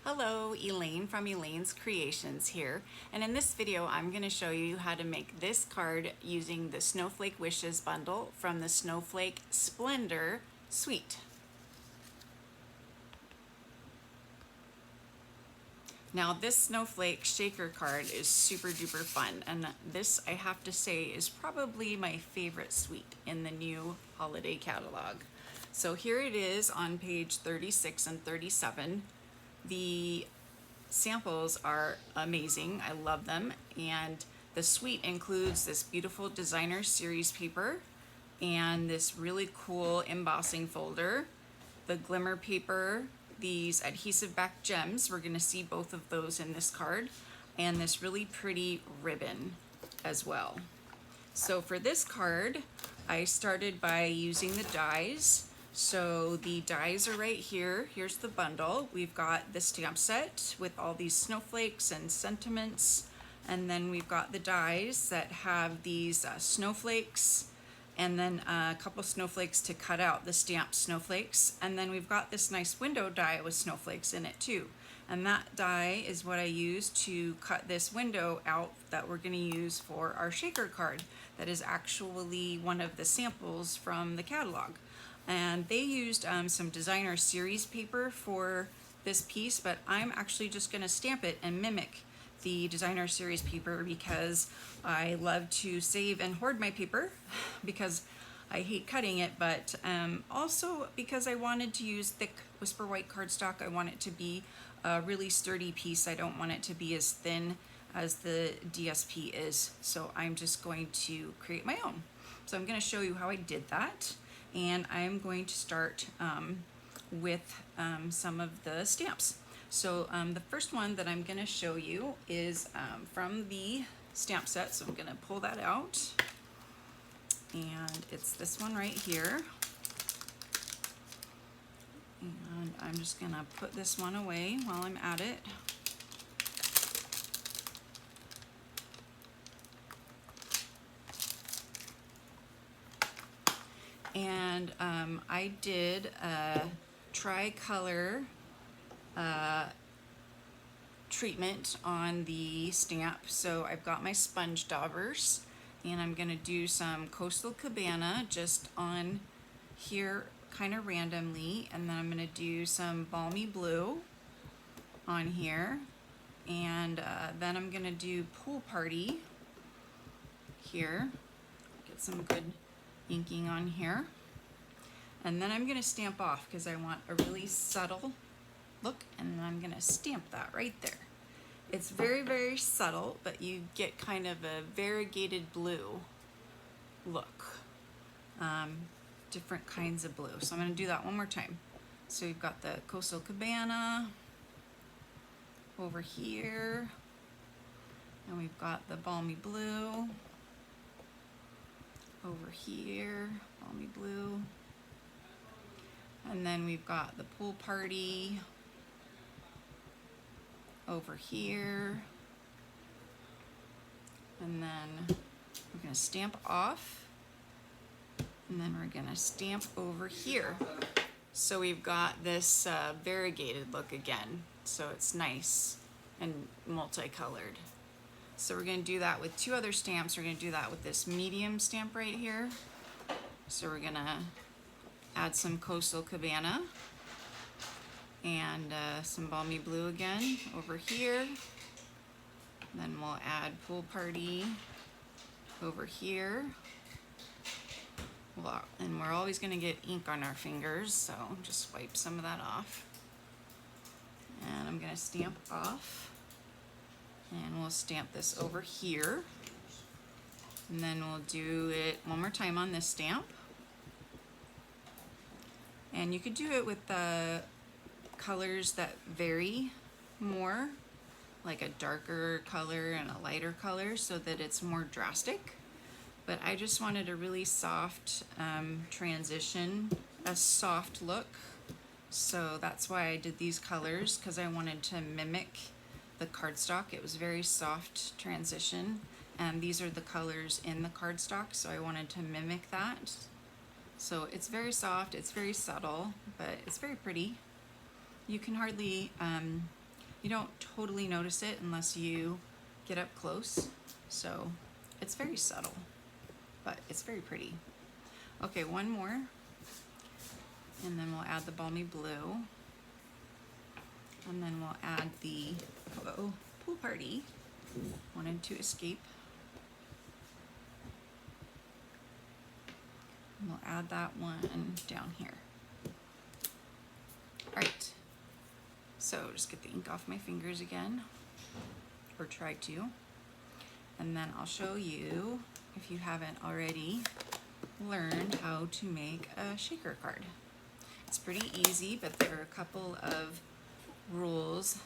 Hello, Elaine from Elaine's Creations here, and in this video I'm going to show you how to make this card using the Snowflake Wishes bundle from the Snowflake Splendor suite. Now this Snowflake shaker card is super duper fun, and this, I have to say, is probably my favorite suite in the new holiday catalog. So here it is on page 36 and 37. The samples are amazing. I love them. And the suite includes this beautiful designer series paper and this really cool embossing folder, the glimmer paper, these adhesive back gems. We're going to see both of those in this card, and this really pretty ribbon as well. So for this card, I started by using the dies. So the dies are right here. Here's the bundle. We've got the stamp set with all these snowflakes and sentiments. And then we've got the dies that have these snowflakes, and then a couple snowflakes to cut out the stamped snowflakes. And then we've got this nice window die with snowflakes in it too. And that die is what I use to cut this window out that we're going to use for our shaker card. That is actually one of the samples from the catalog. And they used some designer series paper for this piece, but I'm actually just going to stamp it and mimic the designer series paper because I love to save and hoard my paper because I hate cutting it, but also because I wanted to use thick Whisper White cardstock. I want it to be a really sturdy piece. I don't want it to be as thin as the DSP is, so I'm just going to create my own. So I'm going to show you how I did that. And I'm going to start with some of the stamps. So the first one that I'm going to show you is from the stamp set. So I'm going to pull that out. And it's this one right here. And I'm just going to put this one away while I'm at it. And I did a tricolor treatment on the stamp. So I've got my sponge daubers, and I'm gonna do some Coastal Cabana just on here kind of randomly, and then I'm gonna do some Balmy Blue on here, and then I'm gonna do Pool Party here. Get some good inking on here, and then I'm going to stamp off because I want a really subtle look, and I'm going to stamp that right there. It's very, very subtle, but you get kind of a variegated blue look, different kinds of blue. So I'm going to do that one more time. So we've got the Coastal Cabana over here, and we've got the Balmy Blue over here, Balmy Blue, and then we've got the Pool Party over here, and then we're going to stamp off, and then we're going to stamp over here. So we've got this variegated look again, so it's nice and multicolored. So we're going to do that with two other stamps. We're going to do that with this medium stamp right here. So we're going to add some Coastal Cabana and some Balmy Blue again over here. Then we'll add Pool Party over here. And we're always going to get ink on our fingers, so just wipe some of that off. And I'm going to stamp off. And we'll stamp this over here. And then we'll do it one more time on this stamp. And you could do it with the colors that vary more, like a darker color and a lighter color, so that it's more drastic. But I just wanted a really soft transition, a soft look. So that's why I did these colors, because I wanted to mimic the cardstock. It was very soft transition, and these are the colors in the cardstock, so I wanted to mimic that. So it's very soft, it's very subtle, but it's very pretty. You can hardly You don't totally notice it unless you get up close. So it's very subtle, but it's very pretty. Okay, one more. And then we'll add the balmy blue. And then we'll add the pool party. Wanted to escape. And we'll add that one down here. All right. So just get the ink off my fingers again, or try to. And then I'll show you, if you haven't already learned how to make a shaker card. It's pretty easy, but there are a couple of rules,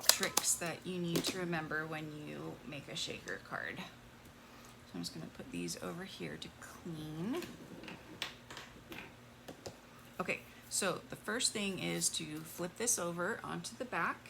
tricks that you need to remember when you make a shaker card. So I'm just going to put these over here to clean. Okay, so the first thing is to flip this over onto the back,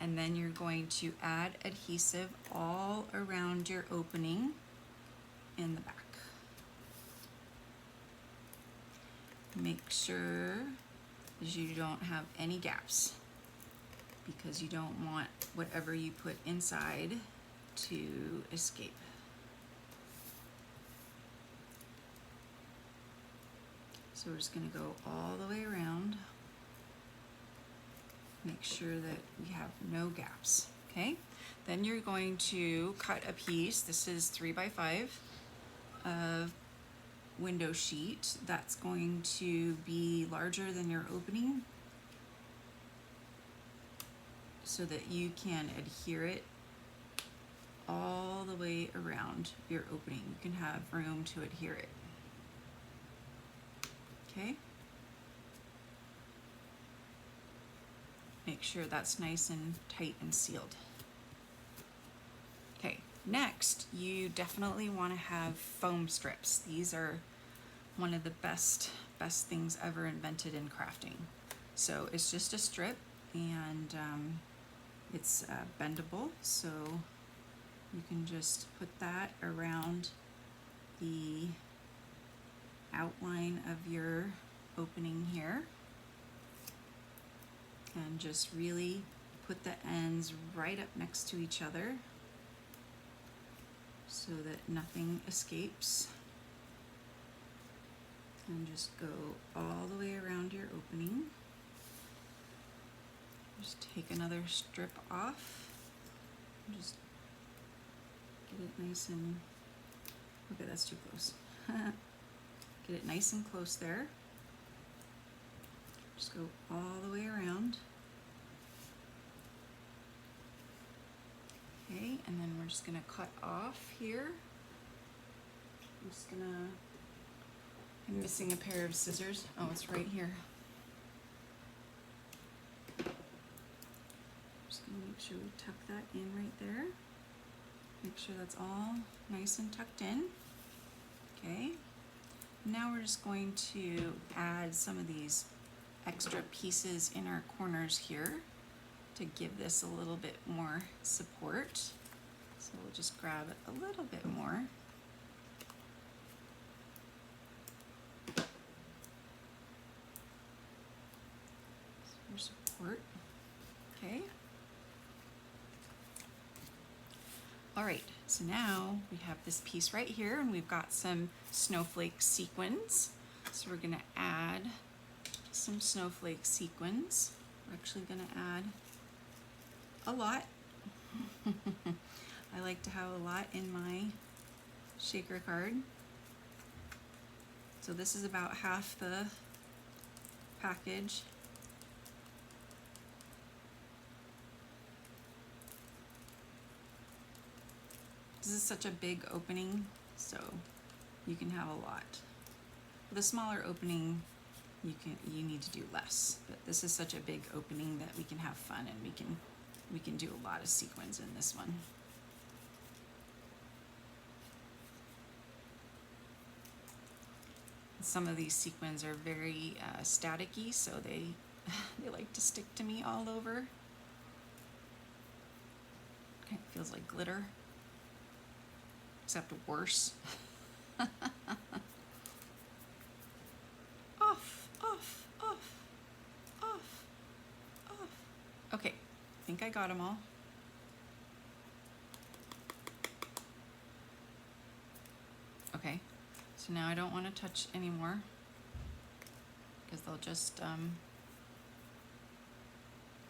and then you're going to add adhesive all around your opening in the back. Make sure that you don't have any gaps, because you don't want whatever you put inside to escape. So we're just going to go all the way around. Make sure that we have no gaps, okay? Then you're going to cut a piece. This is 3 by 5 of window sheet. That's going to be larger than your opening, so that you can adhere it all the way around your opening. You can have room to adhere it. Okay? Make sure that's nice and tight and sealed. Okay, next, you definitely want to have foam strips. These are one of the best things ever invented in crafting. So it's just a strip, and it's bendable, so you can just put that around the outline of your opening here, and just really put the ends right up next to each other so that nothing escapes, and just go all the way around your opening. Just take another strip off, just get it nice and, okay, that's too close. Get it nice and close there. Just go all the way around. Okay, and then we're just gonna cut off here. I'm missing a pair of scissors. Oh, it's right here. Just gonna make sure we tuck that in right there. Make sure that's all nice and tucked in. Okay. Now we're just going to add some of these extra pieces in our corners here to give this a little bit more support. So we'll just grab a little bit more. For support. Okay. All right, so now we have this piece right here, and we've got some snowflake sequins. So we're gonna add some snowflake sequins. We're actually gonna add a lot. I like to have a lot in my shaker card. So this is about half the package. This is such a big opening, so you can have a lot. With a smaller opening, you need to do less. But this is such a big opening that we can have fun, and we can do a lot of sequins in this one. Some of these sequins are very staticky, so they like to stick to me all over. Okay, it feels like glitter, except worse. Off, off, off, off, off. Okay, I think I got them all. Okay, so now I don't want to touch anymore because they'll just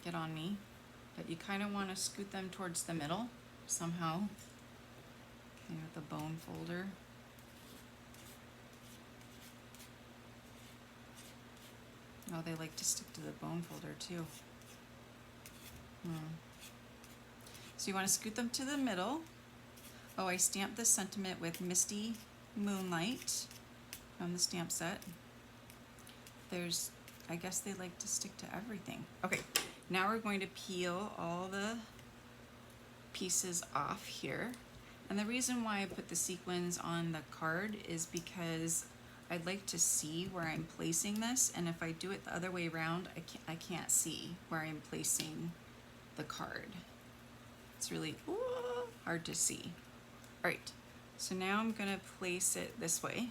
get on me. But you kind of want to scoot them towards the middle somehow. Okay, with the bone folder. Oh, they like to stick to the bone folder too. So you want to scoot them to the middle. Oh, I stamped this sentiment with Misty Moonlight from the stamp set. I guess they like to stick to everything. Okay, now we're going to peel all the pieces off here. And the reason why I put the sequins on the card is because I'd like to see where I'm placing this, and if I do it the other way around, I can't see where I'm placing the card. It's really hard to see. All right, so now I'm gonna place it this way.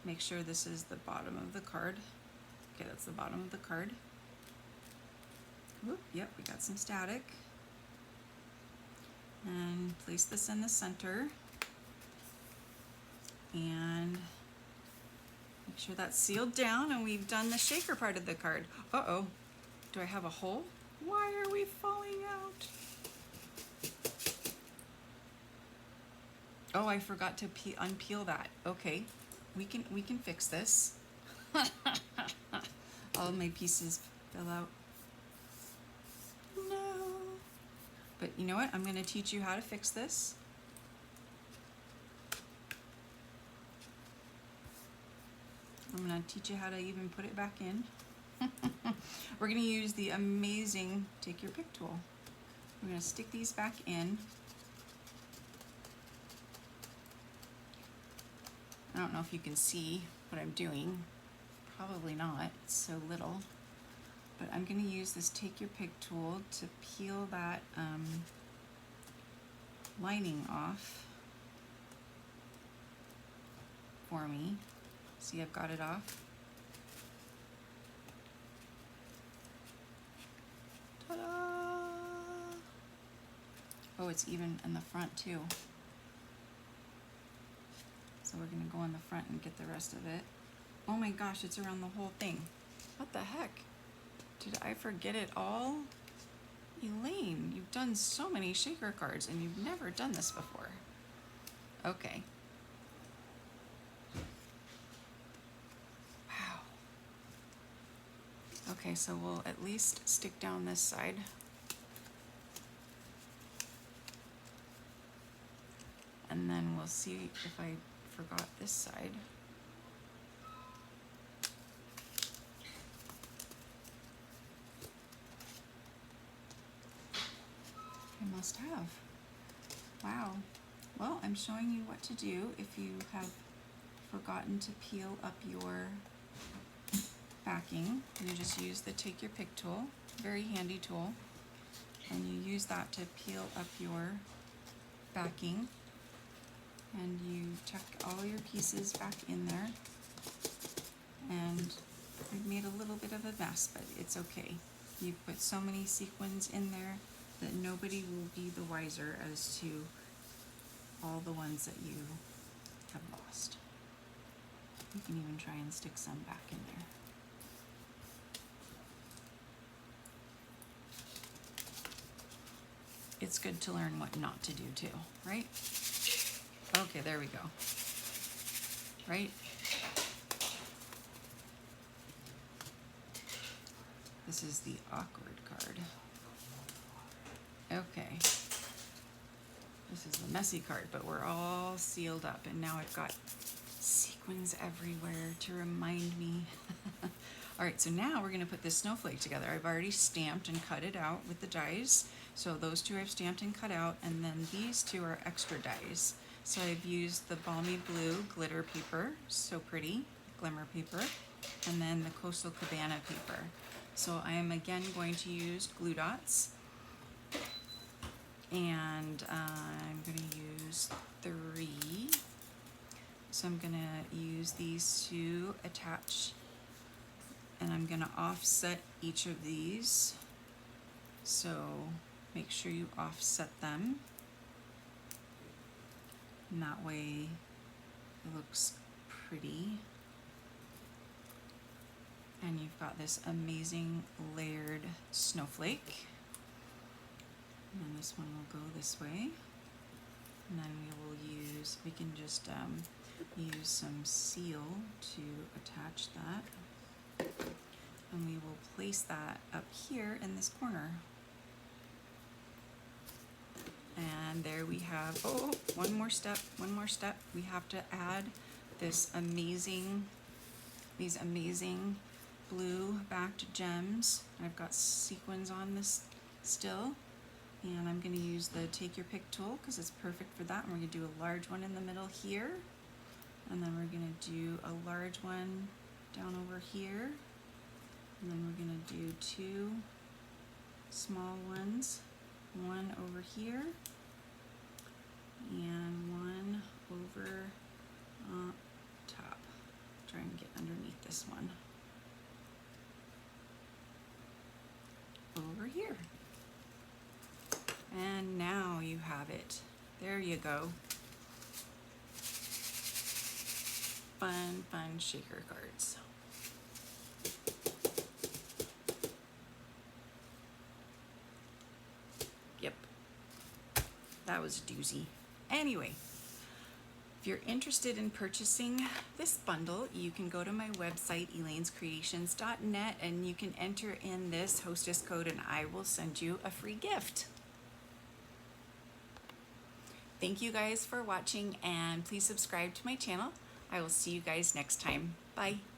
Make sure this is the bottom of the card. Okay, that's the bottom of the card. Whoop, yep, we got some static. And place this in the center. And make sure that's sealed down, and we've done the shaker part of the card. Uh-oh, do I have a hole? Why are we falling out? Oh, I forgot to unpeel that. Okay, we can fix this. All of my pieces fell out. No. But you know what? I'm going to teach you how to fix this. I'm going to teach you how to even put it back in. We're going to use the amazing Take Your Pick tool. We're going to stick these back in. I don't know if you can see what I'm doing. Probably not, it's so little. But I'm going to use this Take Your Pick tool to peel that lining off for me. See, I've got it off. Ta-da! Oh, it's even in the front too. So we're going to go in the front and get the rest of it. Oh my gosh, it's around the whole thing. What the heck? Did I forget it all? Elaine, you've done so many shaker cards and you've never done this before. Okay. Wow. Okay, so we'll at least stick down this side. And then we'll see if I forgot this side. I must have. Wow. Well, I'm showing you what to do if you have forgotten to peel up your backing. You just use the Take Your Pick tool, very handy tool, and you use that to peel up your backing, and you tuck all your pieces back in there. And we've made a little bit of a mess, but it's okay. You've put so many sequins in there that nobody will be the wiser as to all the ones that you have lost. You can even try and stick some back in there. It's good to learn what not to do too, right? Okay, there we go. Right? This is the awkward card. Okay. This is the messy card, but we're all sealed up, and now I've got sequins everywhere to remind me. All right, so now we're gonna put this snowflake together. I've already stamped and cut it out with the dies. So those two I've stamped and cut out, and then these two are extra dies. So I've used the Balmy Blue glitter paper, so pretty, glimmer paper, and then the Coastal Cabana paper. So I am again going to use glue dots. And I'm going to use 3. So I'm going to use these to attach, and I'm going to offset each of these. So Make sure you offset them. And that way it looks pretty. And you've got this amazing layered snowflake. And then this one will go this way. And then we can just use some seal to attach that. And we will place that up here in this corner. And there we have, oh, one more step. We have to add these amazing blue backed gems. I've got sequins on this still. And I'm going to use the take your pick tool because it's perfect for that. And we're going to do a large one in the middle here. And then we're going to do a large one down over here. And then we're going to do two small ones. One over here. And one over top. Try and get underneath this one. Over here. And now you have it. There you go. Fun shaker cards. Yep. That was a doozy. Anyway, if you're interested in purchasing this bundle, you can go to my website, elainescreations.net, and you can enter in this hostess code and I will send you a free gift. Thank you guys for watching, and please subscribe to my channel. I will see you guys next time. Bye.